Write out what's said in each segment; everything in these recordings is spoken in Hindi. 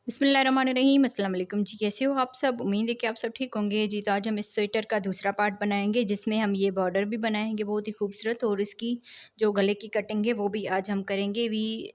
बिस्मिल्लाहिर्रहमानिर्रहीम। अस्सलाम वालेकुम जी, कैसे हो आप सब? उम्मीद है कि आप सब ठीक होंगे जी। तो आज हम इस स्वेटर का दूसरा पार्ट बनाएंगे जिसमें हम ये बॉर्डर भी बनाएंगे बहुत ही खूबसूरत, और इसकी जो गले की कटिंग है वो भी आज हम करेंगे। वी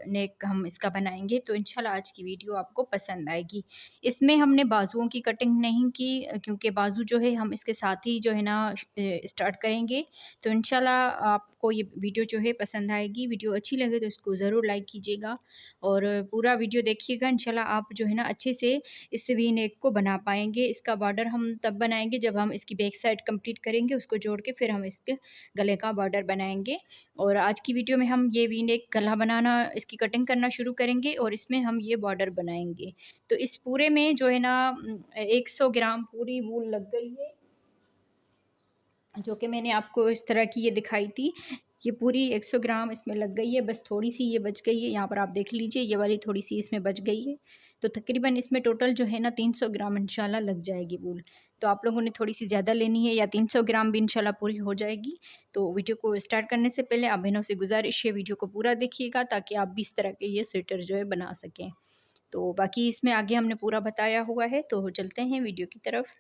नेक हम इसका बनाएंगे, तो इंशाल्लाह आज की वीडियो आपको पसंद आएगी। इसमें हमने बाजुओं की कटिंग नहीं की क्योंकि बाजू जो है हम इसके साथ ही जो है ना स्टार्ट करेंगे। तो इंशाल्लाह आपको ये वीडियो जो है पसंद आएगी। वीडियो अच्छी लगे तो इसको ज़रूर लाइक कीजिएगा और पूरा वीडियो देखिएगा। इंशाल्लाह आप जो है ना अच्छे से इस वी नेक को बना पाएँगे। इसका बॉर्डर हम तब बनाएँगे जब हम इसकी बैक साइड कंप्लीट करेंगे, उसको जोड़ के फिर हम इसके गले का बॉर्डर बनाएँगे। और आज की वीडियो में हम ये वी नेक गला बनाना, इसकी कटिंग करना शुरू करेंगे और इसमें हम ये बॉर्डर बनाएँगे। तो इस पूरे में जो है ना 100 ग्राम पूरी वूल लग गई है, जो कि मैंने आपको इस तरह की ये दिखाई थी। ये पूरी 100 ग्राम इसमें लग गई है, बस थोड़ी-सी ये बच गई है। यहाँ पर आप देख लीजिए, ये वाली थोड़ी-सी इसमें बच गई है। तो तकरीबन इसमें टोटल जो है ना 300 ग्राम इंशाल्लाह लग जाएगी वूल। तो आप लोगों ने थोड़ी-सी ज़्यादा लेनी है या 300 ग्राम भी इंशाल्लाह पूरी हो जाएगी। तो वीडियो को स्टार्ट करने से पहले आप बहनों से गुज़ारिश है, वीडियो को पूरा देखिएगा ताकि आप भी इस तरह के ये स्वेटर जो है बना सकें। तो बाकी इसमें आगे हमने पूरा बताया हुआ है, तो चलते हैं वीडियो की तरफ।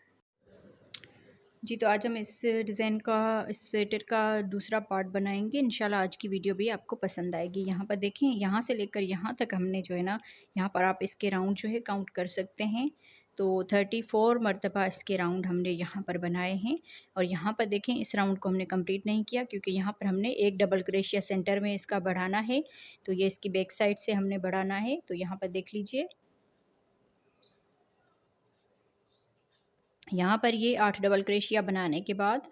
जी, तो आज हम इस डिज़ाइन का, इस स्वेटर का दूसरा पार्ट बनाएँगे। इंशाल्लाह आज की वीडियो भी आपको पसंद आएगी। यहाँ पर देखें, यहाँ से लेकर यहाँ तक हमने जो है ना, यहाँ पर आप इसके राउंड जो है काउंट कर सकते हैं। तो 34 मरतबा इसके राउंड हमने यहाँ पर बनाए हैं। और यहाँ पर देखें, इस राउंड को हमने कंप्लीट नहीं किया क्योंकि यहाँ पर हमने एक डबल क्रोशिया सेंटर में इसका बढ़ाना है। तो ये इसकी बैक साइड से हमने बढ़ाना है। तो यहाँ पर देख लीजिए, यहाँ पर ये 8 डबल क्रोशिया बनाने के बाद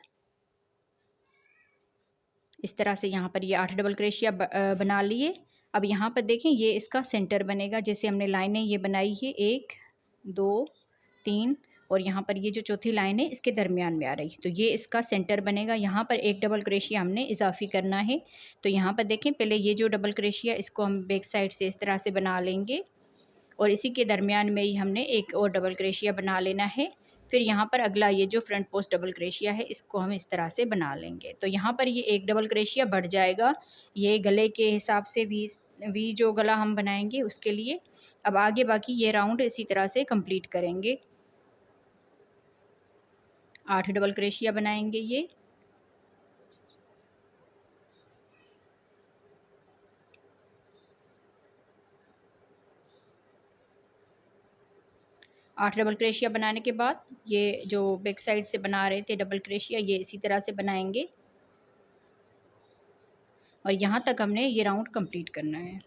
इस तरह से यहाँ पर ये 8 डबल क्रोशिया बना लिए। अब यहाँ पर देखें, ये इसका सेंटर बनेगा। जैसे हमने लाइनें ये बनाई है 1 2 3, और यहाँ पर ये जो चौथी लाइन है इसके दरमियान में आ रही है, तो ये इसका सेंटर बनेगा। यहाँ पर एक डबल क्रोशिया हमने इजाफी करना है। तो यहाँ पर देखें, पहले ये जो डबल क्रोशिया इसको हम बैक साइड से इस तरह से बना लेंगे और इसी के दरमियान में ही हमने एक और डबल क्रोशिया बना लेना है। फिर यहाँ पर अगला ये जो फ्रंट पोस्ट डबल क्रोशिया है इसको हम इस तरह से बना लेंगे। तो यहाँ पर ये एक डबल क्रोशिया बढ़ जाएगा, ये गले के हिसाब से वी जो गला हम बनाएंगे उसके लिए। अब आगे बाकी ये राउंड इसी तरह से कंप्लीट करेंगे। 8 डबल क्रोशिया बनाएंगे ये। आठ डबल क्रोशिया बनाने के बाद ये जो बैक साइड से बना रहे थे डबल क्रोशिया, ये इसी तरह से बनाएंगे और यहाँ तक हमने ये राउंड कंप्लीट करना है।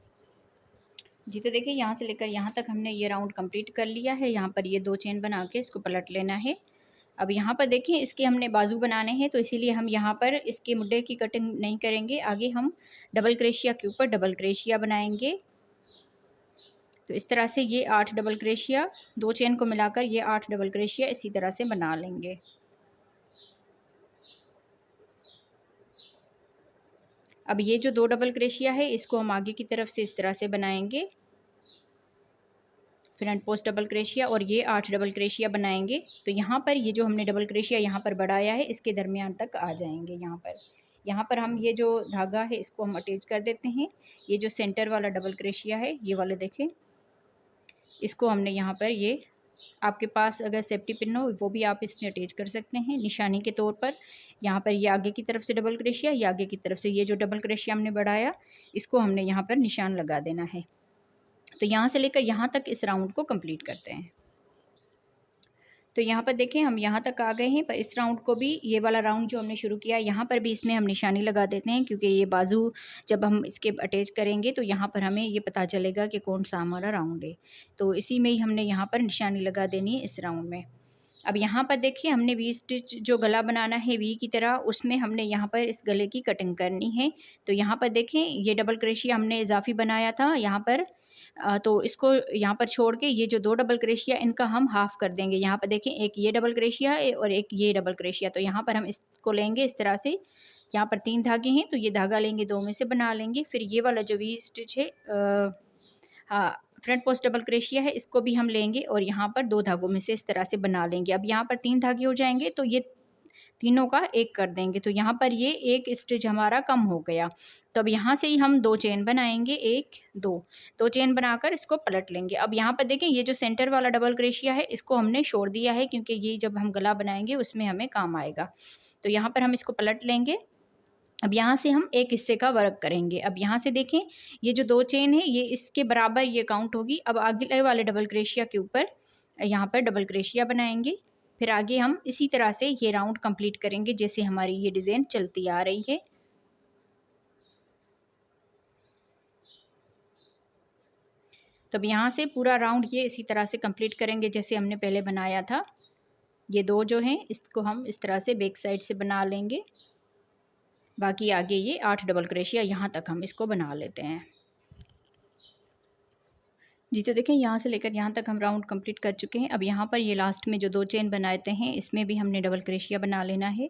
जी, तो देखिए, यहाँ से लेकर यहाँ तक हमने ये राउंड कंप्लीट कर लिया है। यहाँ पर ये 2 चेन बना के इसको पलट लेना है। अब यहाँ पर देखिए, इसके हमने बाजू बनाने हैं, तो इसीलिए हम यहाँ पर इसके मुड्ढे की कटिंग नहीं करेंगे। आगे हम डबल क्रोशिया के ऊपर डबल क्रोशिया बनाएंगे। तो इस तरह से ये 8 डबल क्रोशिया, 2 चेन को मिलाकर ये 8 डबल क्रोशिया इसी तरह से बना लेंगे। अब ये जो 2 डबल क्रोशिया है इसको हम आगे की तरफ से इस तरह से बनाएंगे, फ्रंट पोस्ट डबल क्रोशिया, और ये 8 डबल क्रोशिया बनाएंगे। तो यहाँ पर ये जो हमने डबल क्रोशिया यहाँ पर बढ़ाया है इसके दरमियान तक आ जाएंगे। यहाँ पर हम ये जो धागा है इसको हम अटैच कर देते हैं। ये जो सेंटर वाला डबल क्रोशिया है ये वाले देखें, इसको हमने यहाँ पर, ये आपके पास अगर सेफ्टी पिन हो वो भी आप इसमें अटैच कर सकते हैं निशानी के तौर पर। यहाँ पर ये आगे की तरफ से डबल क्रोशिया, ये आगे की तरफ से ये जो डबल क्रोशिया हमने बढ़ाया इसको हमने यहाँ पर निशान लगा देना है। तो यहाँ से लेकर यहाँ तक इस राउंड को कंप्लीट करते हैं। तो यहाँ पर देखें, हम यहाँ तक आ गए हैं, पर इस राउंड को भी, ये वाला राउंड जो हमने शुरू किया है यहाँ पर भी इसमें हम निशानी लगा देते हैं क्योंकि ये बाजू जब हम इसके अटैच करेंगे तो यहाँ पर हमें ये पता चलेगा कि कौन सा हमारा राउंड है। तो इसी में ही हमने यहाँ पर निशानी लगा देनी है इस राउंड में। अब यहाँ पर देखिए, हमने वी स्टिच जो गला बनाना है वी की तरह, उसमें हमने यहाँ पर इस गले की कटिंग करनी है। तो यहाँ पर देखें, ये डबल क्रोशिया हमने इजाफी बनाया था यहाँ पर, तो इसको यहाँ पर छोड़ के ये जो 2 डबल क्रोशिया इनका हम हाफ़ कर देंगे। यहाँ पर देखें, एक ये डबल क्रोशिया है और एक ये डबल क्रोशिया, तो यहाँ पर हम इसको लेंगे इस तरह से। यहाँ पर 3 धागे हैं तो ये धागा लेंगे, 2 में से बना लेंगे। फिर ये वाला जो वी स्टिच है, हाँ, फ्रंट पोस्ट डबल क्रोशिया है, इसको भी हम लेंगे और यहाँ पर 2 धागों में से इस तरह से बना लेंगे। अब यहाँ पर 3 धागे हो जाएंगे, तो ये तीनों का एक कर देंगे। तो यहाँ पर ये एक स्टिच हमारा कम हो गया। तो अब यहाँ से ही हम 2 चेन बनाएंगे, 1 2 चेन बनाकर इसको पलट लेंगे। अब यहाँ पर देखें ये जो सेंटर वाला डबल क्रोशिया है इसको हमने छोड़ दिया है, क्योंकि ये जब हम गला बनाएंगे उसमें हमें काम आएगा। तो यहाँ पर हम इसको पलट लेंगे। अब यहाँ से हम एक हिस्से का वर्क करेंगे। अब यहाँ से देखें ये जो 2 चेन है ये इसके बराबर ये काउंट होगी। अब अगले वाले डबल क्रोशिया के ऊपर यहाँ पर डबल क्रोशिया बनाएंगे। फिर आगे हम इसी तरह से ये राउंड कंप्लीट करेंगे जैसे हमारी ये डिज़ाइन चलती आ रही है। तो अब यहाँ से पूरा राउंड ये इसी तरह से कंप्लीट करेंगे जैसे हमने पहले बनाया था। ये 2 जो हैं इसको हम इस तरह से बैक साइड से बना लेंगे। बाकी आगे ये 8 डबल क्रोशिया यहाँ तक हम इसको बना लेते हैं। जी तो देखें यहाँ से लेकर यहाँ तक हम राउंड कंप्लीट कर चुके हैं। अब यहाँ पर ये लास्ट में जो 2 चेन बनाते हैं इसमें भी हमने डबल क्रोशिया बना लेना है।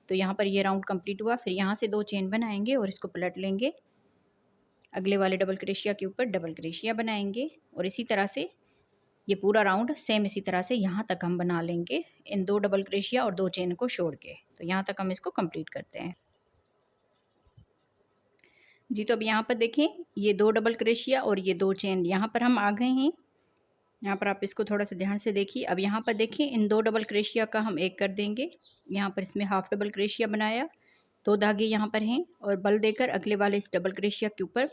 तो यहाँ पर ये राउंड कंप्लीट हुआ। फिर यहाँ से 2 चेन बनाएंगे और इसको पलट लेंगे। अगले वाले डबल क्रोशिया के ऊपर डबल क्रोशिया बनाएंगे और इसी तरह से ये पूरा राउंड सेम इसी तरह से यहाँ तक हम बना लेंगे, इन 2 डबल क्रोशिया और 2 चेन को छोड़ के। तो यहाँ तक हम इसको कंप्लीट करते हैं। जी तो अब यहाँ पर देखें ये 2 डबल क्रोशिया और ये 2 चेन यहाँ पर हम आ गए हैं। यहाँ पर आप इसको थोड़ा सा ध्यान से देखिए। अब यहाँ पर देखें इन 2 डबल क्रोशिया का हम एक कर देंगे। यहाँ पर इसमें हाफ डबल क्रोशिया बनाया, 2 धागे यहाँ पर हैं और बल देकर अगले वाले इस डबल क्रोशिया के ऊपर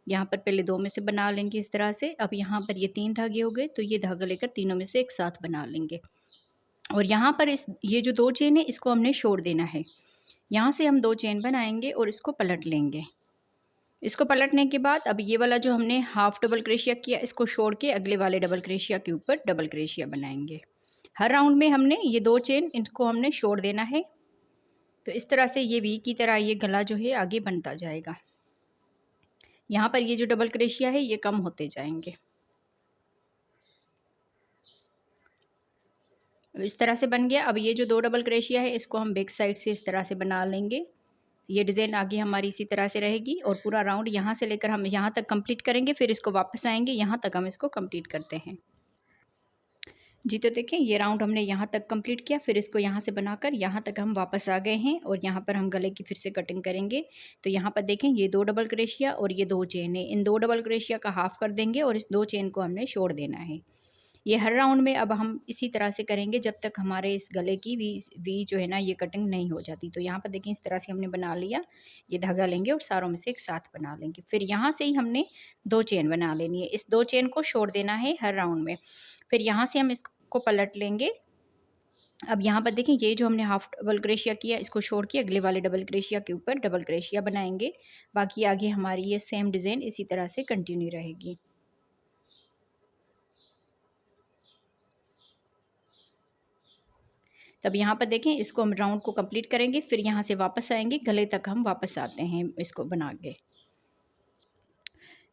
यहाँ पर पहले 2 में से बना लेंगे इस तरह से। अब यहाँ पर ये 3 धागे हो गए, तो ये धागा लेकर तीनों में से एक साथ बना लेंगे। और यहाँ पर ये जो 2 चेन है इसको हमने छोड़ देना है। यहाँ से हम 2 चेन बनाएंगे और इसको पलट लेंगे। इसको पलटने के बाद अब ये वाला जो हमने हाफ डबल क्रोशिया किया इसको छोड़ के अगले वाले डबल क्रोशिया के ऊपर डबल क्रोशिया बनाएंगे। हर राउंड में हमने ये 2 चेन इनको हमने छोड़ देना है। तो इस तरह से ये वी की तरह ये गला जो है आगे बनता जाएगा। यहाँ पर ये जो डबल क्रोशिया है ये कम होते जाएंगे। इस तरह से बन गया। अब ये जो 2 डबल क्रोशिया है इसको हम बैक साइड से इस तरह से बना लेंगे। ये डिज़ाइन आगे हमारी इसी तरह से रहेगी और पूरा राउंड यहाँ से लेकर हम यहाँ तक कंप्लीट करेंगे। फिर इसको वापस आएंगे, यहाँ तक हम इसको कंप्लीट करते हैं। जी तो देखें ये राउंड हमने यहाँ तक कंप्लीट किया। फिर इसको यहाँ से बनाकर यहाँ तक हम वापस आ गए हैं और यहाँ पर हम गले की फिर से कटिंग करेंगे। तो यहाँ पर देखें ये 2 डबल क्रोशिया और ये 2 चेन है। इन 2 डबल क्रोशिया का हाफ कर देंगे और इस 2 चेन को हमने छोड़ देना है। ये हर राउंड में अब हम इसी तरह से करेंगे जब तक हमारे इस गले की वी जो है ना ये कटिंग नहीं हो जाती। तो यहाँ पर देखें इस तरह से हमने बना लिया। ये धागा लेंगे और सारों में से एक साथ बना लेंगे। फिर यहाँ से ही हमने 2 चेन बना लेनी है। इस 2 चेन को छोड़ देना है हर राउंड में। फिर यहाँ से हम इसको पलट लेंगे। अब यहाँ पर देखें ये जो हमने हाफ डबल क्रोशिया किया इसको छोड़ के अगले वाले डबल क्रोशिया के ऊपर डबल क्रोशिया बनाएंगे। बाकी आगे हमारी ये सेम डिज़ाइन इसी तरह से कंटिन्यू रहेगी। तब यहाँ पर देखें इसको हम राउंड को कंप्लीट करेंगे। फिर यहाँ से वापस आएंगे, गले तक हम वापस आते हैं इसको बना के।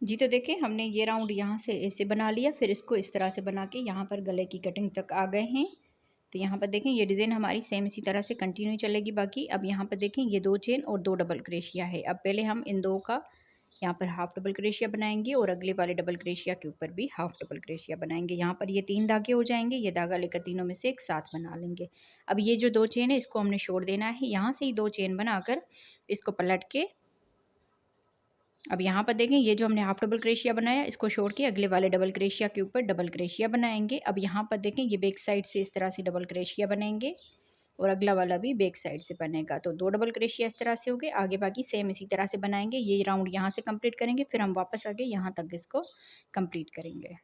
जी तो देखें हमने ये राउंड यहाँ से ऐसे बना लिया। फिर इसको इस तरह से बना के यहाँ पर गले की कटिंग तक आ गए हैं। तो यहाँ पर देखें ये डिज़ाइन हमारी सेम इसी तरह से कंटिन्यू चलेगी। बाकी अब यहाँ पर देखें ये 2 चेन और 2 डबल क्रोशिया है। अब पहले हम इन 2 का यहाँ पर हाफ डबल क्रोशिया बनाएंगे और अगले वाले डबल क्रोशिया के ऊपर भी हाफ डबल क्रोशिया बनाएंगे। यहाँ पर ये 3 धागे हो जाएंगे। ये धागा लेकर तीनों में से एक साथ बना लेंगे। अब ये जो 2 चेन है इसको हमने छोड़ देना है। यहाँ से ही 2 चेन बनाकर इसको पलट के अब यहाँ पर देखें ये जो हमने हाफ डबल क्रोशिया बनाया इसको छोड़ के अगले वाले डबल क्रोशिया के ऊपर डबल क्रोशिया बनाएंगे। अब यहाँ पर देखें ये बैक साइड से इस तरह से डबल क्रोशिया बनेंगे और अगला वाला भी बैक साइड से बनेगा। तो 2 डबल क्रोशिया इस तरह से हो गए। आगे बाकी सेम इसी तरह से बनाएंगे। ये राउंड यहाँ से कंप्लीट करेंगे। फिर हम वापस आके यहाँ तक इसको कंप्लीट करेंगे।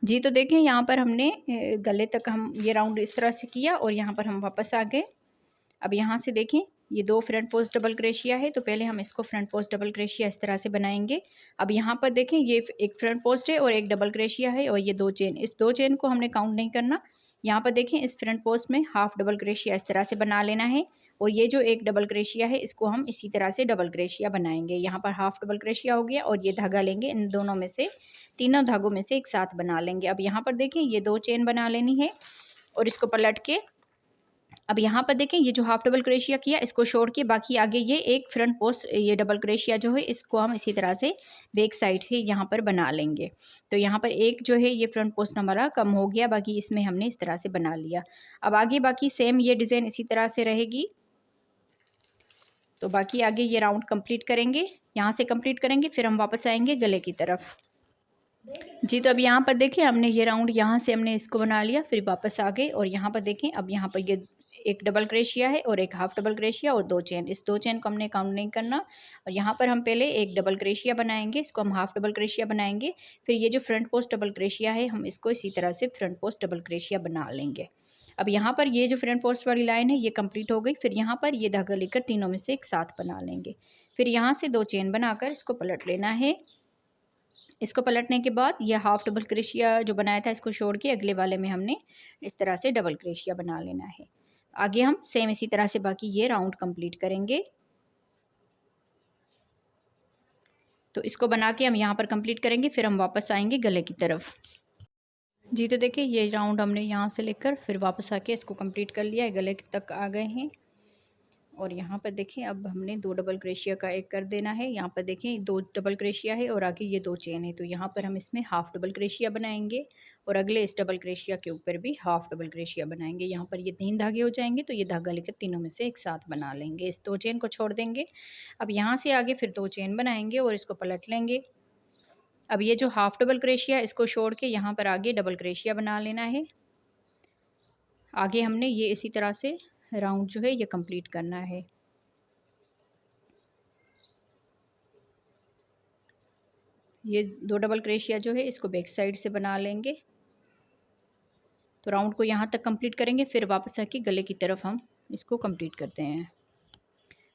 जी तो देखें यहाँ पर हमने गले तक हम ये राउंड इस तरह से किया और यहाँ पर हम वापस आ गए। अब यहाँ से देखें ये 2 फ्रंट पोस्ट डबल क्रोशिया है। तो पहले हम इसको फ्रंट पोस्ट डबल क्रोशिया इस तरह से बनाएंगे। अब यहाँ पर देखें ये एक फ्रंट पोस्ट है और एक डबल क्रोशिया है और ये 2 चेन, इस 2 चेन को हमने काउंट नहीं करना। यहाँ पर देखें इस फ्रंट पोस्ट में हाफ डबल क्रोशिया इस तरह से बना लेना है और ये जो एक डबल क्रोशिया है इसको हम इसी तरह से डबल क्रोशिया बनाएंगे। यहाँ पर हाफ डबल क्रोशिया हो गया और ये धागा लेंगे, इन दोनों में से तीनों धागों में से एक साथ बना लेंगे। अब यहाँ पर देखें ये 2 चेन बना लेनी है और इसको पलट के अब यहाँ पर देखें ये जो हाफ डबल क्रोशिया किया इसको छोड़ के बाकी आगे ये एक फ्रंट पोस्ट ये डबल क्रोशिया जो है इसको हम इसी तरह से बैक साइड से यहाँ पर बना लेंगे। तो यहाँ पर एक जो है ये फ्रंट पोस्ट हमारा कम हो गया, बाकी इसमें हमने इस तरह से बना लिया। अब आगे बाकी सेम ये डिज़ाइन इसी तरह से रहेगी। तो बाकी आगे ये राउंड कंप्लीट करेंगे, यहाँ से कंप्लीट करेंगे, फिर हम वापस आएंगे गले की तरफ। जी तो अब यहाँ पर देखिए हमने ये राउंड यहाँ से हमने इसको बना लिया, फिर वापस आ गए और यहाँ पर देखें अब यहाँ पर ये एक डबल क्रोशिया है और एक हाफ डबल क्रोशिया और 2 चेन। इस 2 चेन को हमने काउंट नहीं करना और यहाँ पर हम पहले एक डबल क्रोशिया बनाएंगे, इसको हम हाफ डबल क्रोशिया बनाएंगे। फिर ये जो फ्रंट पोस्ट डबल क्रोशिया है हम इसको इसी तरह से फ्रंट पोस्ट डबल क्रोशिया बना लेंगे। अब यहाँ पर ये जो फ्रंट पोस्ट वाली लाइन है ये कंप्लीट हो गई। फिर यहाँ पर ये धागा लेकर तीनों में से एक साथ बना लेंगे। फिर यहाँ से 2 चेन बनाकर इसको पलट लेना है। इसको पलटने के बाद ये हाफ डबल क्रोशिया जो बनाया था इसको छोड़ के अगले वाले में हमने इस तरह से डबल क्रोशिया बना लेना है। आगे हम सेम इसी तरह से बाकी ये राउंड कंप्लीट करेंगे। तो इसको बना के हम यहाँ पर कंप्लीट करेंगे, फिर हम वापस आएंगे गले की तरफ। जी तो देखिए ये राउंड हमने यहाँ से लेकर फिर वापस आके इसको कंप्लीट कर लिया है, गले तक आ गए हैं। और यहाँ पर देखें अब हमने 2 डबल क्रोशिया का एक कर देना है। यहाँ पर देखें 2 डबल क्रोशिया है और आगे ये 2 चेन है, तो यहाँ पर हम इसमें हाफ डबल क्रोशिया बनाएंगे और अगले इस डबल क्रोशिया के ऊपर भी हाफ डबल क्रोशिया बनाएंगे। यहाँ पर ये 3 धागे हो जाएंगे, तो ये धागा लेकर तीनों में से एक साथ बना लेंगे। इस 2 चेन को छोड़ देंगे। अब यहाँ से आगे फिर 2 चेन बनाएंगे और इसको पलट लेंगे। अब ये जो हाफ डबल क्रोशिया इसको छोड़ के यहाँ पर आगे डबल क्रोशिया बना लेना है। आगे हमने ये इसी तरह से राउंड जो है ये कंप्लीट करना है। ये 2 डबल क्रोशिया जो है इसको बैक साइड से बना लेंगे। तो राउंड को यहाँ तक कंप्लीट करेंगे, फिर वापस आके गले की तरफ हम इसको कंप्लीट करते हैं।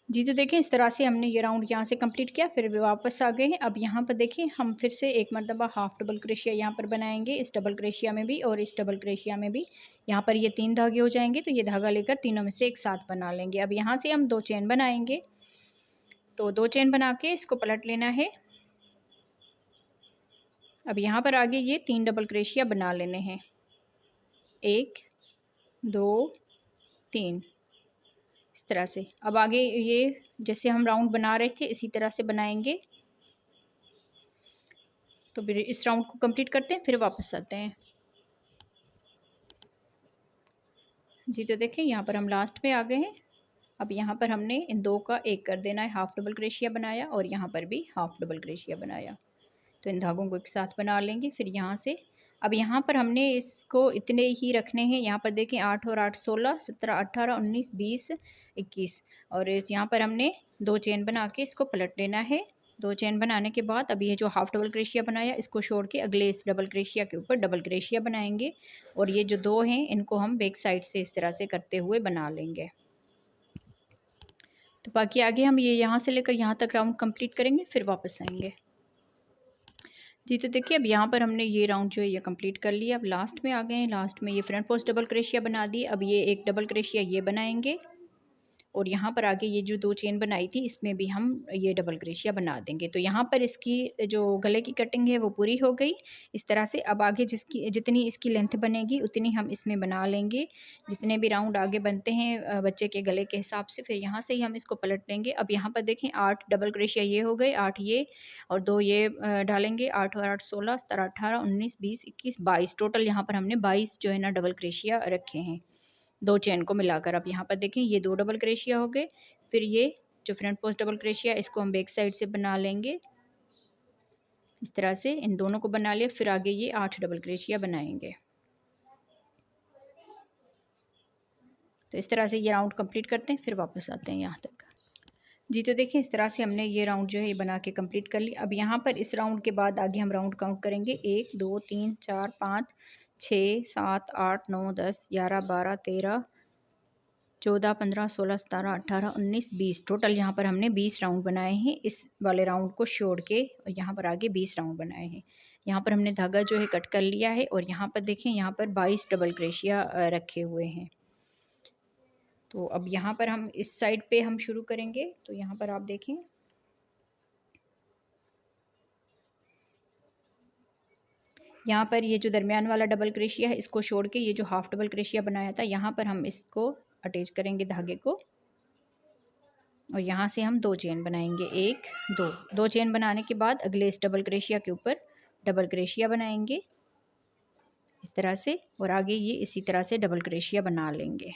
जी तो देखें इस तरह से हमने ये राउंड यहाँ से कंप्लीट किया, फिर भी वापस आ गए हैं। अब यहाँ पर देखें हम फिर से एक मरतबा हाफ डबल क्रोशिया यहाँ पर बनाएंगे, इस डबल क्रोशिया में भी और इस डबल क्रोशिया में भी। यहाँ पर ये 3 धागे हो जाएंगे, तो ये धागा लेकर तीनों में से एक साथ बना लेंगे। अब यहाँ से हम 2 चेन बनाएंगे, तो 2 चेन बना के इसको पलट लेना है। अब यहाँ पर आगे ये 3 डबल क्रोशिया बना लेने हैं, 1 2 3 इस तरह से। अब आगे ये जैसे हम राउंड बना रहे थे इसी तरह से बनाएंगे। तो फिर इस राउंड को कंप्लीट करते हैं, फिर वापस आते हैं। जी तो देखें यहाँ पर हम लास्ट में आ गए हैं। अब यहाँ पर हमने इन 2 का एक कर देना है, हाफ डबल क्रोशिया बनाया और यहाँ पर भी हाफ डबल क्रोशिया बनाया। तो इन धागों को एक साथ बना लेंगे। फिर यहाँ से अब यहाँ पर हमने इसको इतने ही रखने हैं। यहाँ पर देखें 8 और 8 16 17 18 19 20 21 और यहाँ पर हमने 2 चेन बना के इसको पलट लेना है। 2 चेन बनाने के बाद अब ये जो हाफ डबल क्रोशिया बनाया इसको छोड़ के अगले इस डबल क्रोशिया के ऊपर डबल क्रोशिया बनाएंगे और ये जो 2 हैं इनको हम बैक साइड से इस तरह से करते हुए बना लेंगे। तो बाकी आगे हम ये यहाँ से लेकर यहाँ तक राउंड कंप्लीट करेंगे, फिर वापस आएंगे। जी तो देखिए अब यहाँ पर हमने ये राउंड जो है ये कंप्लीट कर लिया। अब लास्ट में आ गए हैं। लास्ट में ये फ्रंट पोस्ट डबल क्रोशिया बना दी। अब ये एक डबल क्रोशिया ये बनाएंगे और यहाँ पर आगे ये जो 2 चेन बनाई थी इसमें भी हम ये डबल क्रोशिया बना देंगे। तो यहाँ पर इसकी जो गले की कटिंग है वो पूरी हो गई इस तरह से। अब आगे जितनी इसकी लेंथ बनेगी उतनी हम इसमें बना लेंगे, जितने भी राउंड आगे बनते हैं बच्चे के गले के हिसाब से। फिर यहाँ से ही हम इसको पलट लेंगे। अब यहाँ पर देखें 8 डबल क्रोशिया ये हो गए, 8 ये और 2 ये डालेंगे। 8 और 8 16 17 18 19 20 21 22 टोटल यहाँ पर हमने 22 जो है ना डबल क्रोशिया रखे हैं 2 चेन को मिलाकर। अब यहाँ पर देखें ये 2 डबल क्रोशिया हो गए। फिर ये जो फ्रंट पोस्ट डबल क्रोशिया इसको हम बैक साइड से बना लेंगे इस तरह से। इन दोनों को बना लिया, फिर आगे ये 8 डबल क्रोशिया बनाएंगे। तो इस तरह से ये राउंड कंप्लीट करते हैं, फिर वापस आते हैं यहाँ तक। जी तो देखिए इस तरह से हमने ये राउंड जो है ये बना के कंप्लीट कर लिया। अब यहाँ पर इस राउंड के बाद आगे हम राउंड काउंट करेंगे 1 2 3 4 5 6 7 8 9 10 11 12 13 14 15 16 17 18 19 20 टोटल यहाँ पर हमने 20 राउंड बनाए हैं। इस वाले राउंड को छोड़ के और यहाँ पर आगे 20 राउंड बनाए हैं। यहाँ पर हमने धागा जो है कट कर लिया है और यहाँ पर देखें यहाँ पर 22 डबल क्रोशिया रखे हुए हैं। तो अब यहाँ पर हम इस साइड पे हम शुरू करेंगे। तो यहाँ पर आप देखें यहाँ पर ये जो दरमियान वाला डबल क्रोशिया है इसको छोड़ के ये जो हाफ डबल क्रोशिया बनाया था यहाँ पर हम इसको अटैच करेंगे धागे को और यहाँ से हम 2 चेन बनाएंगे, 1 2। 2 चेन बनाने के बाद अगले इस डबल क्रोशिया के ऊपर डबल क्रोशिया बनाएंगे इस तरह से, और आगे ये इसी तरह से डबल क्रोशिया बना लेंगे।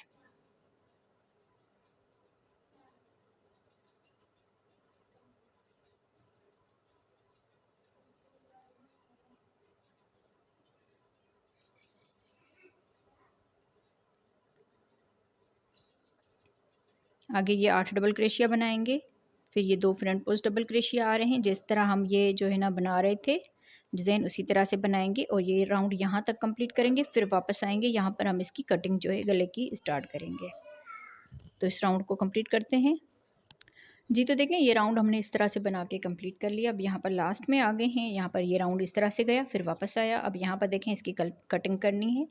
आगे ये 8 डबल क्रोशिया बनाएंगे, फिर ये 2 फ्रंट पोस्ट डबल क्रोशिया आ रहे हैं, जिस तरह हम ये जो है ना बना रहे थे डिज़ाइन उसी तरह से बनाएंगे और ये राउंड यहाँ तक कंप्लीट करेंगे। फिर वापस आएंगे, यहाँ पर हम इसकी कटिंग जो है गले की स्टार्ट करेंगे। तो इस राउंड को कंप्लीट करते हैं। जी, तो देखें ये राउंड हमने इस तरह से बना के कंप्लीट कर लिया। अब यहाँ पर लास्ट में आ गए हैं, यहाँ पर ये राउंड इस तरह से गया, फिर वापस आया। अब यहाँ पर देखें इसकी कटिंग करनी है,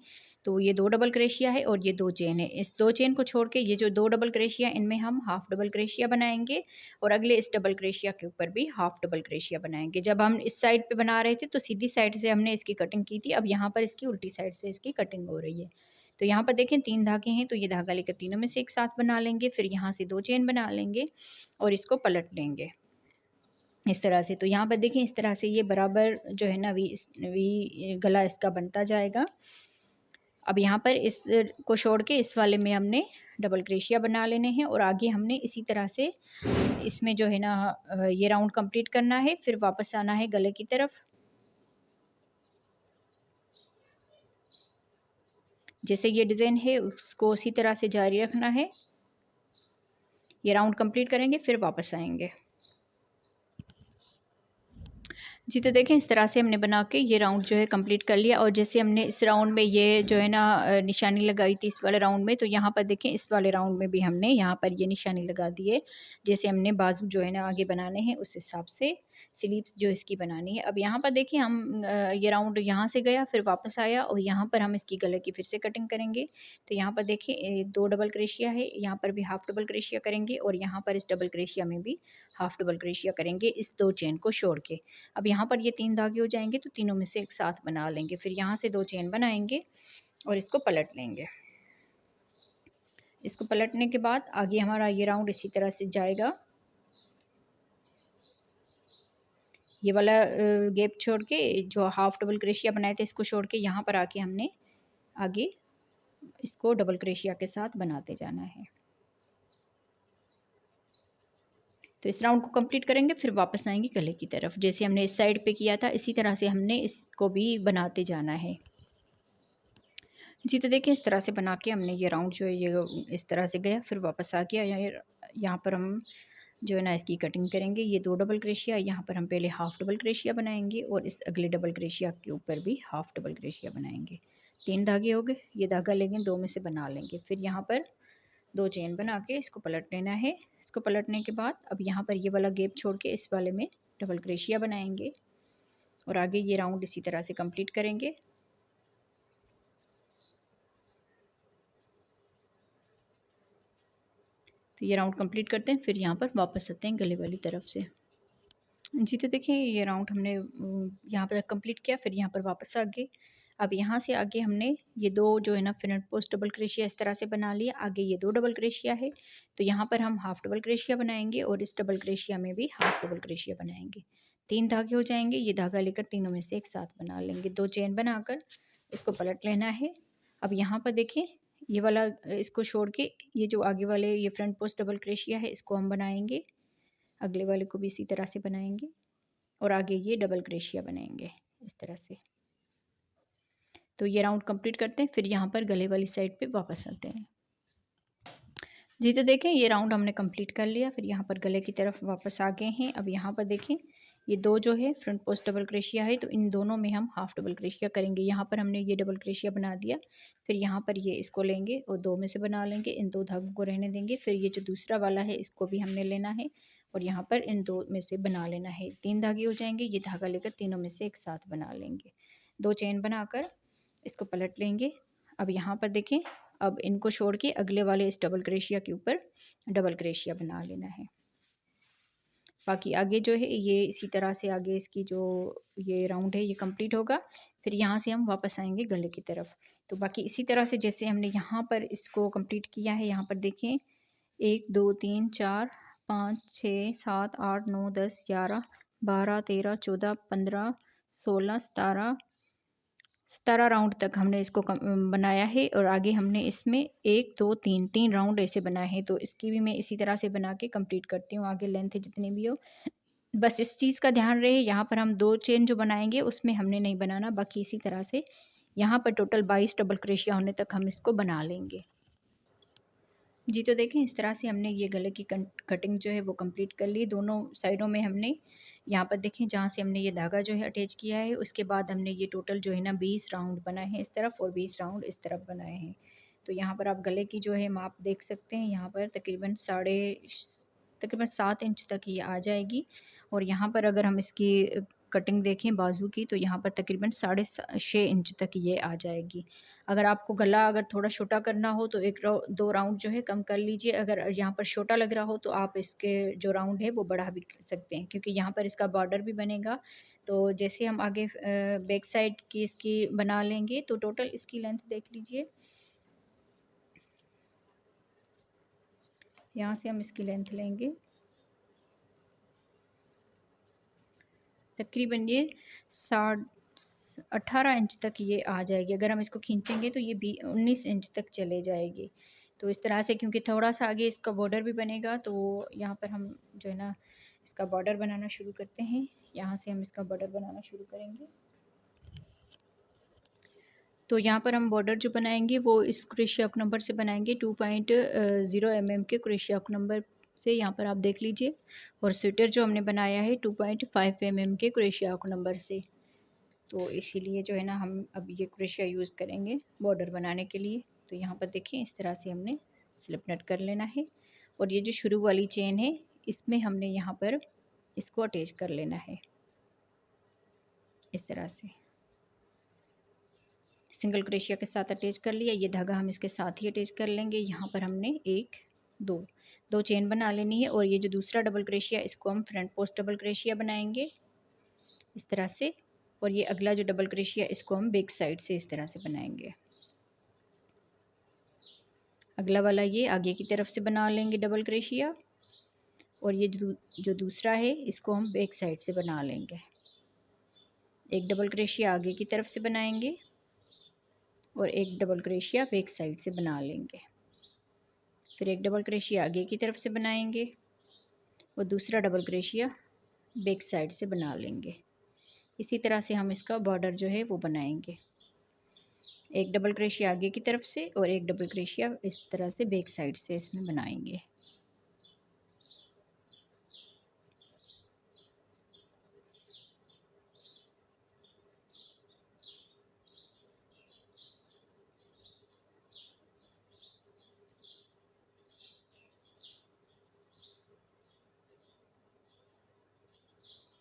तो ये 2 डबल क्रोशिया है और ये 2 चेन है। इस 2 चेन को छोड़ के ये जो 2 डबल क्रोशिया इनमें हम हाफ डबल क्रोशिया बनाएंगे और अगले इस डबल क्रोशिया के ऊपर भी हाफ डबल क्रोशिया बनाएंगे। जब हम इस साइड पे बना रहे थे तो सीधी साइड से हमने इसकी कटिंग की थी, अब यहाँ पर इसकी उल्टी साइड से इसकी कटिंग हो रही है। तो यहाँ पर देखें 3 धागे हैं, तो ये धागा लेकर तीनों में से एक साथ बना लेंगे, फिर यहाँ से 2 चेन बना लेंगे और इसको पलट लेंगे इस तरह से। तो यहाँ पर देखें इस तरह से ये बराबर जो है ना वी गला इसका बनता जाएगा। अब यहाँ पर इस को छोड़ के इस वाले में हमने डबल क्रोशिया बना लेने हैं और आगे हमने इसी तरह से इसमें जो है ना ये राउंड कंप्लीट करना है, फिर वापस आना है गले की तरफ। जैसे ये डिज़ाइन है उसको उसी तरह से जारी रखना है। ये राउंड कंप्लीट करेंगे फिर वापस आएंगे। जी, तो देखें इस तरह से हमने बना के ये राउंड जो है कंप्लीट कर लिया। और जैसे हमने इस राउंड में ये जो है ना निशानी लगाई थी इस वाले राउंड में, तो यहाँ पर देखें इस वाले राउंड में भी हमने यहाँ पर ये निशानी लगा दी है। जैसे हमने बाजू जो है ना आगे बनाने हैं उस हिसाब से स्लीव्स जो इसकी बनानी है। अब यहाँ पर देखिए हम ये राउंड यहाँ से गया फिर वापस आया और यहाँ पर हम इसकी गले की फिर से कटिंग करेंगे। तो यहाँ पर देखिए 2 डबल क्रोशिया है, यहाँ पर भी हाफ डबल क्रोशिया करेंगे और यहाँ पर इस डबल क्रोशिया में भी हाफ डबल क्रोशिया करेंगे इस 2 चेन को छोड़ के। अब यहाँ पर ये 3 धागे हो जाएंगे तो तीनों में से एक साथ बना लेंगे, फिर यहाँ से 2 चेन बनाएंगे और इसको पलट लेंगे। इसको पलटने के बाद आगे हमारा ये राउंड इसी तरह से जाएगा। ये वाला गैप छोड़ के जो हाफ डबल क्रोशिया बनाए थे इसको छोड़ के यहाँ पर आके हमने आगे इसको डबल क्रोशिया के साथ बनाते जाना है। तो इस राउंड को कंप्लीट करेंगे फिर वापस आएंगे गले की तरफ। जैसे हमने इस साइड पे किया था इसी तरह से हमने इसको भी बनाते जाना है। जी, तो देखिए इस तरह से बना के हमने ये राउंड जो है ये इस तरह से गया फिर वापस आ गया। यहाँ पर हम जो है ना इसकी कटिंग करेंगे। ये 2 डबल क्रोशिया, यहाँ पर हम पहले हाफ डबल क्रोशिया बनाएंगे और इस अगले डबल क्रोशिया के ऊपर भी हाफ डबल क्रोशिया बनाएंगे। 3 धागे हो गए, ये धागा लेंगे 2 में से बना लेंगे, फिर यहाँ पर 2 चेन बना के इसको पलट लेना है। इसको पलटने के बाद अब यहाँ पर ये वाला गैप छोड़ के इस वाले में डबल क्रोशिया बनाएंगे और आगे ये राउंड इसी तरह से कंप्लीट करेंगे। तो ये राउंड कंप्लीट करते हैं फिर यहाँ पर वापस आते हैं गले वाली तरफ से। जी, तो देखिए ये राउंड हमने यहाँ पर कंप्लीट किया फिर यहाँ पर वापस आ गए। अब यहाँ से आगे हमने ये 2 जो है ना फ्रंट पोस्ट डबल क्रोशिया इस तरह से बना लिया। आगे ये 2 डबल क्रोशिया है, तो यहाँ पर हम हाफ डबल क्रोशिया बनाएंगे और इस डबल क्रोशिया में भी हाफ डबल क्रोशिया बनाएंगे। 3 धागे हो जाएंगे, ये धागा लेकर तीनों में से एक साथ बना लेंगे। 2 चेन बनाकर इसको पलट लेना है। अब यहाँ पर देखिए ये वाला इसको छोड़ के ये जो आगे वाले ये फ्रंट पोस्ट डबल क्रोशिया है इसको हम बनाएंगे, अगले वाले को भी इसी तरह से बनाएंगे और आगे ये डबल क्रोशिया बनाएंगे इस तरह से। तो ये राउंड कंप्लीट करते हैं फिर यहाँ पर गले वाली साइड पे वापस आते हैं। जी, तो देखें ये राउंड हमने कंप्लीट कर लिया फिर यहाँ पर गले की तरफ वापस आ गए हैं। अब यहाँ पर देखें ये 2 जो है फ्रंट पोस्ट डबल क्रोशिया है, तो इन दोनों में हम हाफ डबल क्रोशिया करेंगे। यहाँ पर हमने ये डबल क्रोशिया बना दिया, फिर यहाँ पर ये इसको लेंगे और 2 में से बना लेंगे, इन 2 धागों को रहने देंगे। फिर ये जो दूसरा वाला है इसको भी हमने लेना है और यहाँ पर इन 2 में से बना लेना है। 3 धागे हो जाएंगे, ये धागा लेकर तीनों में से एक साथ बना लेंगे। 2 चेन बनाकर इसको पलट लेंगे। अब यहाँ पर देखें अब इनको छोड़ के अगले वाले इस डबल क्रोशिया के ऊपर डबल क्रोशिया बना लेना है। बाकी आगे जो है ये इसी तरह से आगे इसकी जो ये राउंड है ये कंप्लीट होगा। फिर यहाँ से हम वापस आएंगे गले की तरफ। तो बाकी इसी तरह से जैसे हमने यहाँ पर इसको कंप्लीट किया है, यहाँ पर देखें 1 2 3 4 5 6 7 8 9 10 11 12 13 14 15 16 17 राउंड तक हमने इसको बनाया है। और आगे हमने इसमें 1 2 3 राउंड ऐसे बनाए हैं। तो इसकी भी मैं इसी तरह से बना के कंप्लीट करती हूँ, आगे लेंथ जितनी भी हो। बस इस चीज़ का ध्यान रहे, यहाँ पर हम 2 चेन जो बनाएंगे उसमें हमने नहीं बनाना, बाकी इसी तरह से यहाँ पर टोटल 22 डबल क्रोशिया होने तक हम इसको बना लेंगे। जी, तो देखें इस तरह से हमने ये गले की कटिंग जो है वो कंप्लीट कर ली। दोनों साइडों में हमने यहाँ पर देखें जहाँ से हमने ये धागा जो है अटैच किया है, उसके बाद हमने ये टोटल जो है ना 20 राउंड बनाए हैं इस तरफ और 20 राउंड इस तरफ बनाए हैं। तो यहाँ पर आप गले की जो है माप देख सकते हैं, यहाँ पर तकरीबन 7 इंच तक ये आ जाएगी। और यहाँ पर अगर हम इसकी कटिंग देखें बाजू की, तो यहाँ पर तकरीबन 6.5 इंच तक ये आ जाएगी। अगर आपको गला अगर थोड़ा छोटा करना हो तो 2 राउंड जो है कम कर लीजिए। अगर यहाँ पर छोटा लग रहा हो तो आप इसके जो राउंड है वो बढ़ा भी सकते हैं, क्योंकि यहाँ पर इसका बॉर्डर भी बनेगा। तो जैसे हम आगे बैक साइड की इसकी बना लेंगे, तो टोटल इसकी लेंथ देख लीजिए। यहाँ से हम इसकी लेंथ लेंगे तकरीबन ये 18 इंच तक ये आ जाएगी। अगर हम इसको खींचेंगे तो ये 19 इंच तक चले जाएगी। तो इस तरह से, क्योंकि थोड़ा सा आगे इसका बॉर्डर भी बनेगा, तो यहाँ पर हम जो है ना इसका बॉर्डर बनाना शुरू करते हैं। यहाँ से हम इसका बॉर्डर बनाना शुरू करेंगे। तो यहाँ पर हम बॉर्डर जो बनाएंगे वो इस क्रोशिया हुक नंबर से बनाएंगे, 2.0 mm के क्रोशिया हुक नंबर से। यहाँ पर आप देख लीजिए। और स्वेटर जो हमने बनाया है 2.5 mm के क्रोशिया हुक नंबर से। तो इसीलिए जो है ना हम अब ये क्रोशिया यूज़ करेंगे बॉर्डर बनाने के लिए। तो यहाँ पर देखिए इस तरह से हमने स्लिप नट कर लेना है। और ये जो शुरू वाली चेन है इसमें हमने यहाँ पर इसको अटैच कर लेना है इस तरह से। सिंगल क्रोशिया के साथ अटैच कर लिया, ये धागा हम इसके साथ ही अटैच कर लेंगे। यहाँ पर हमने 1 2 चेन बना लेनी है। और ये जो दूसरा डबल क्रोशिया इसको हम फ्रंट पोस्ट डबल क्रोशिया बनाएंगे इस तरह से। और ये अगला जो डबल क्रोशिया इसको हम बैक साइड से इस तरह से बनाएंगे। अगला वाला ये आगे की तरफ से बना लेंगे डबल क्रोशिया। और ये जो दूसरा है इसको हम बैक साइड से बना लेंगे। एक डबल क्रोशिया आगे की तरफ से बनाएंगे और एक डबल क्रोशिया बैक साइड से बना लेंगे। फिर एक डबल क्रोशिया आगे की तरफ से बनाएंगे और दूसरा डबल क्रोशिया बैक साइड से बना लेंगे। इसी तरह से हम इसका बॉर्डर जो है वो बनाएंगे। एक डबल क्रोशिया आगे की तरफ से और एक डबल क्रोशिया इस तरह से बैक साइड से इसमें बनाएंगे।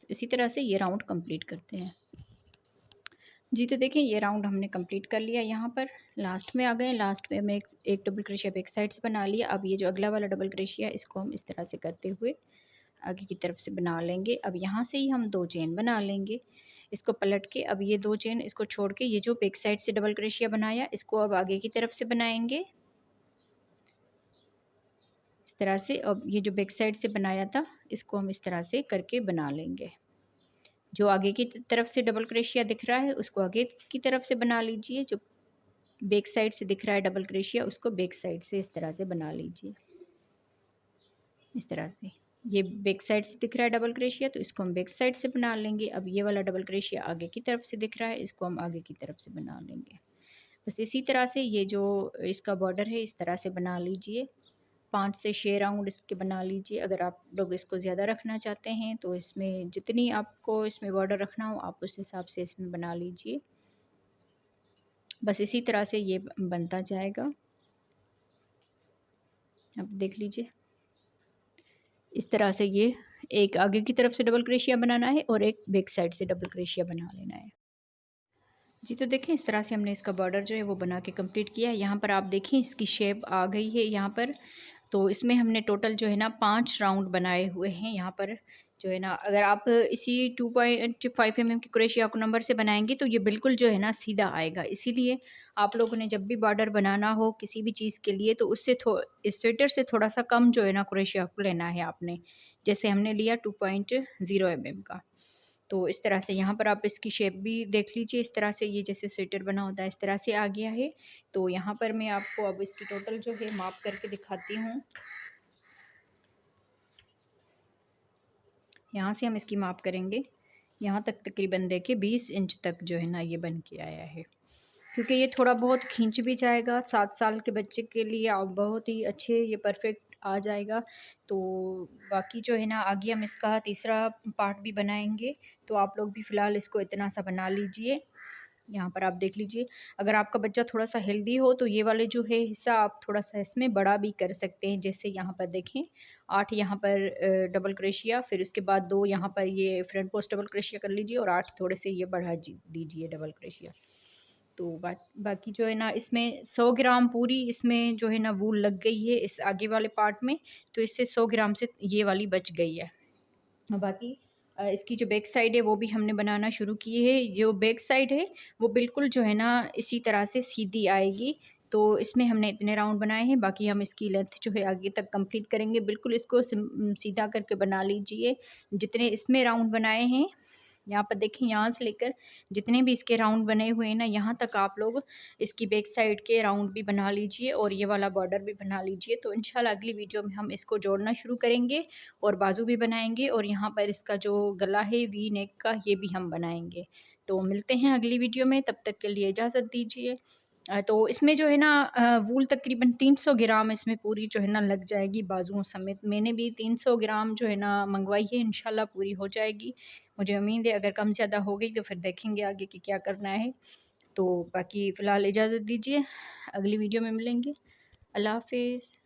तो इसी तरह से ये राउंड कंप्लीट करते हैं। जी, तो देखिए ये राउंड हमने कंप्लीट कर लिया। यहाँ पर लास्ट में आ गए। लास्ट में हमने एक डबल क्रोशिया बैक साइड से बना लिया। अब ये जो अगला वाला डबल क्रोशिया इसको हम इस तरह से करते हुए आगे की तरफ से बना लेंगे। अब यहाँ से ही हम 2 चेन बना लेंगे। इसको पलट के अब ये 2 चेन इसको छोड़ के ये जो बैक साइड से डबल क्रोशिया बनाया इसको अब आगे की तरफ से बनाएंगे इस तरह से। अब ये जो बैक साइड से बनाया था इसको हम इस तरह से करके बना लेंगे। जो आगे की तरफ से डबल क्रोशिया दिख रहा है उसको आगे की तरफ से बना लीजिए। जो बैक साइड से दिख रहा है डबल क्रोशिया उसको बैक साइड से इस तरह से बना लीजिए इस तरह से। ये बैक साइड से दिख रहा है डबल क्रोशिया तो इसको हम बैक साइड से बना लेंगे। अब ये वाला डबल क्रोशिया आगे की तरफ से दिख रहा है इसको हम आगे की तरफ से बना लेंगे। बस इसी तरह से ये जो इसका बॉर्डर है इस तरह से बना लीजिए। 5 से 6 राउंड इसके बना लीजिए। अगर आप लोग इसको ज़्यादा रखना चाहते हैं तो इसमें जितनी आपको इसमें बॉर्डर रखना हो आप उस हिसाब से इसमें बना लीजिए। बस इसी तरह से ये बनता जाएगा। अब देख लीजिए इस तरह से ये एक आगे की तरफ से डबल क्रोशिया बनाना है और एक बैक साइड से डबल क्रोशिया बना लेना है। जी, तो देखें इस तरह से हमने इसका बॉर्डर जो है वो बना के कंप्लीट किया है। यहाँ पर आप देखें इसकी शेप आ गई है यहाँ पर। तो इसमें हमने टोटल जो है ना 5 राउंड बनाए हुए हैं। यहाँ पर जो है ना, अगर आप इसी 2.5 की क्रोशिया को नंबर से बनाएंगे तो ये बिल्कुल जो है ना सीधा आएगा। इसीलिए आप लोगों ने जब भी बॉर्डर बनाना हो किसी भी चीज़ के लिए, तो उससे इस स्वेटर से थोड़ा सा कम जो है ना क्रोशिया को लेना है आपने। जैसे हमने लिया 2.0 का। तो इस तरह से यहाँ पर आप इसकी शेप भी देख लीजिए। इस तरह से ये जैसे स्वेटर बना होता है इस तरह से आ गया है। तो यहाँ पर मैं आपको अब इसकी टोटल जो है माप करके दिखाती हूँ। यहाँ से हम इसकी माप करेंगे, यहाँ तक तकरीबन देखिए 20 इंच तक जो है ना ये बन के आया है। क्योंकि ये थोड़ा बहुत खींच भी जाएगा 7 साल के बच्चे के लिए, आप बहुत ही अच्छे ये परफेक्ट आ जाएगा। तो बाकी जो है ना आगे हम इसका तीसरा पार्ट भी बनाएंगे। तो आप लोग भी फ़िलहाल इसको इतना सा बना लीजिए। यहाँ पर आप देख लीजिए, अगर आपका बच्चा थोड़ा-सा हेल्दी हो तो ये वाले जो है हिस्सा आप थोड़ा-सा इसमें बड़ा भी कर सकते हैं। जैसे यहाँ पर देखें 8 यहाँ पर डबल क्रोशिया, फिर उसके बाद 2 यहाँ पर ये फ्रंट पोस्ट डबल क्रोशिया कर लीजिए और 8 थोड़े से ये बढ़ा जी दीजिए डबल क्रोशिया। तो बाकी जो है ना इसमें 100 ग्राम पूरी इसमें जो है ना वूल लग गई है इस आगे वाले पार्ट में, तो इससे 100 ग्राम से ये वाली बच गई है। बाकी इसकी जो बैक साइड है वो भी हमने बनाना शुरू की है। जो बैक साइड है वो बिल्कुल जो है ना इसी तरह से सीधी आएगी। तो इसमें हमने इतने राउंड बनाए हैं, बाकी हम इसकी लेंथ जो है आगे तक कंप्लीट करेंगे। बिल्कुल इसको सीधा करके बना लीजिए। जितने इसमें राउंड बनाए हैं, यहाँ पर देखें, यहाँ से लेकर जितने भी इसके राउंड बने हुए हैं ना, यहाँ तक आप लोग इसकी बैक साइड के राउंड भी बना लीजिए और ये वाला बॉर्डर भी बना लीजिए। तो इंशाल्लाह अगली वीडियो में हम इसको जोड़ना शुरू करेंगे और बाजू भी बनाएंगे और यहाँ पर इसका जो गला है वी नेक का, ये भी हम बनाएंगे। तो मिलते हैं अगली वीडियो में, तब तक के लिए इजाज़त दीजिए। तो इसमें जो है ना वूल तकरीबन 300 ग्राम इसमें पूरी जो है ना लग जाएगी बाजुओं समेत। मैंने भी 300 ग्राम जो है ना मंगवाई है, इंशाल्लाह पूरी हो जाएगी। मुझे उम्मीद है अगर कम ज़्यादा हो गई तो फिर देखेंगे आगे कि क्या करना है। तो बाकी फ़िलहाल इजाज़त दीजिए, अगली वीडियो में मिलेंगे। अल्लाह हाफ़िज़।